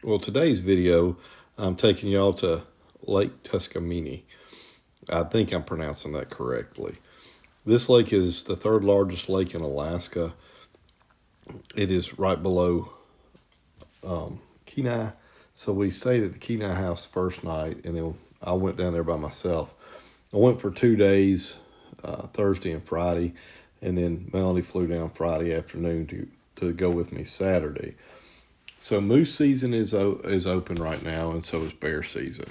Well, today's video, I'm taking y'all to Lake Tustemena. I think I'm pronouncing that correctly. This lake is the third largest lake in Alaska. It is right below Kenai. So we stayed at the Kenai house the first night, and then I went down there by myself. I went for 2 days, Thursday and Friday, and then Melanie flew down Friday afternoon to go with me Saturday. So moose season is open right now, and so is bear season.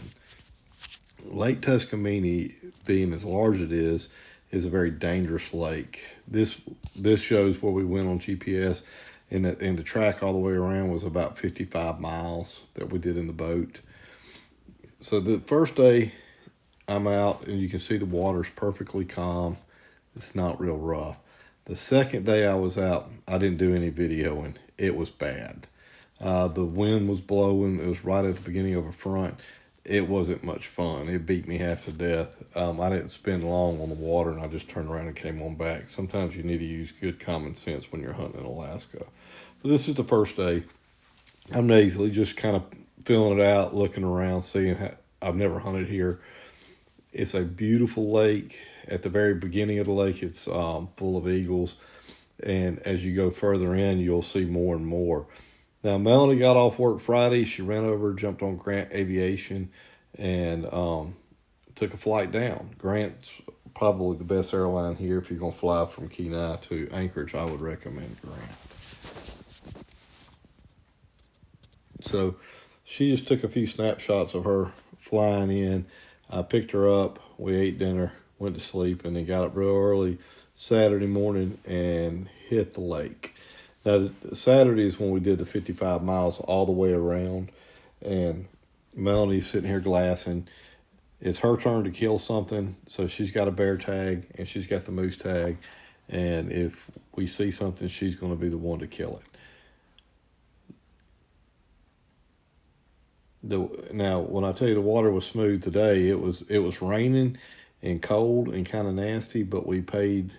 Lake Tustemena, being as large as it is a very dangerous lake. This shows where we went on GPS, and the track all the way around was about 55 miles that we did in the boat. So the first day I'm out, and you can see the water's perfectly calm. It's not real rough. The second day I was out, I didn't do any videoing. It was bad. The wind was blowing. It was right at the beginning of a front. It wasn't much fun. It beat me half to death. I didn't spend long on the water, and I just turned around and came on back. Sometimes you need to use good common sense when you're hunting in Alaska. But this is the first day. I'm nasally, just kind of feeling it out, looking around, seeing how I've never hunted here. It's a beautiful lake. At the very beginning of the lake, it's full of eagles. And as you go further in, you'll see more and more. Now, Melanie got off work Friday. She ran over, jumped on Grant Aviation, and took a flight down. Grant's probably the best airline here. If you're going to fly from Kenai to Anchorage, I would recommend Grant. So she just took a few snapshots of her flying in. I picked her up. We ate dinner, went to sleep, and then got up real early Saturday morning and hit the lake. Now, Saturday is when we did the 55 miles all the way around, and Melanie's sitting here glassing. It's her turn to kill something, so she's got a bear tag, and she's got the moose tag, and if we see something, she's going to be the one to kill it. Now, when I tell you the water was smooth today, it was raining and cold and kind of nasty, but we paid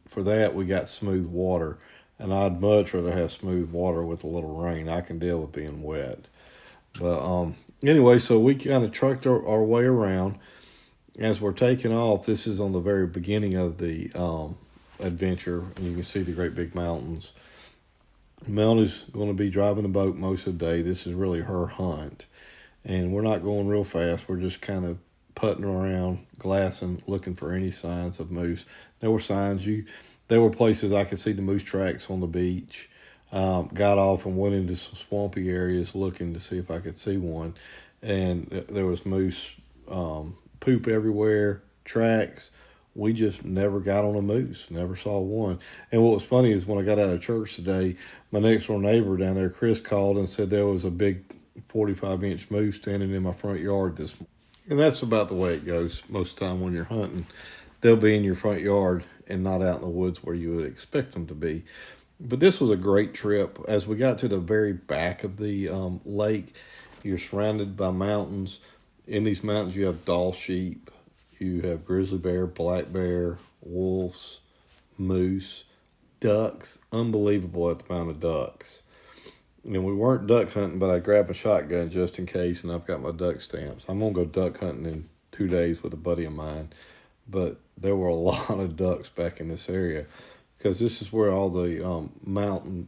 for that. We got smooth water. And I'd much rather have smooth water with a little rain. I can deal with being wet. But anyway, so we kind of trucked our way around. As we're taking off, this is on the very beginning of the adventure. And you can see the great big mountains. Melanie's going to be driving the boat most of the day. This is really her hunt. And we're not going real fast. We're just kind of putting around, glassing, looking for any signs of moose. There were signs. There were places I could see the moose tracks on the beach. Got off and went into some swampy areas looking to see if I could see one. And there was moose poop everywhere, tracks. We just never got on a moose, never saw one. And what was funny is when I got out of church today, my next door neighbor down there, Chris, called and said there was a big 45-inch moose standing in my front yard this morning. And that's about the way it goes most of the time when you're hunting. They'll be in your front yard and not out in the woods where you would expect them to be. But this was a great trip. As we got to the very back of the lake, you're surrounded by mountains. In these mountains, you have Dall sheep, you have grizzly bear, black bear, wolves, moose, ducks. Unbelievable at the amount of ducks. And we weren't duck hunting, but I grabbed a shotgun just in case, and I've got my duck stamps. I'm going to go duck hunting in 2 days with a buddy of mine. But there were a lot of ducks back in this area because this is where all the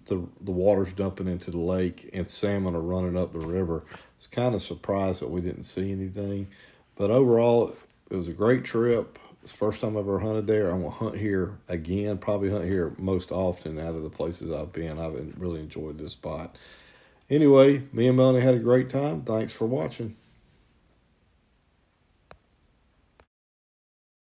the water's dumping into the lake and salmon are running up the river. I was kind of surprised that we didn't see anything. But overall, it was a great trip. It's the first time I've ever hunted there. I'm going to hunt here again, probably hunt here most often out of the places I've been. I've really enjoyed this spot. Anyway, me and Melanie had a great time. Thanks for watching.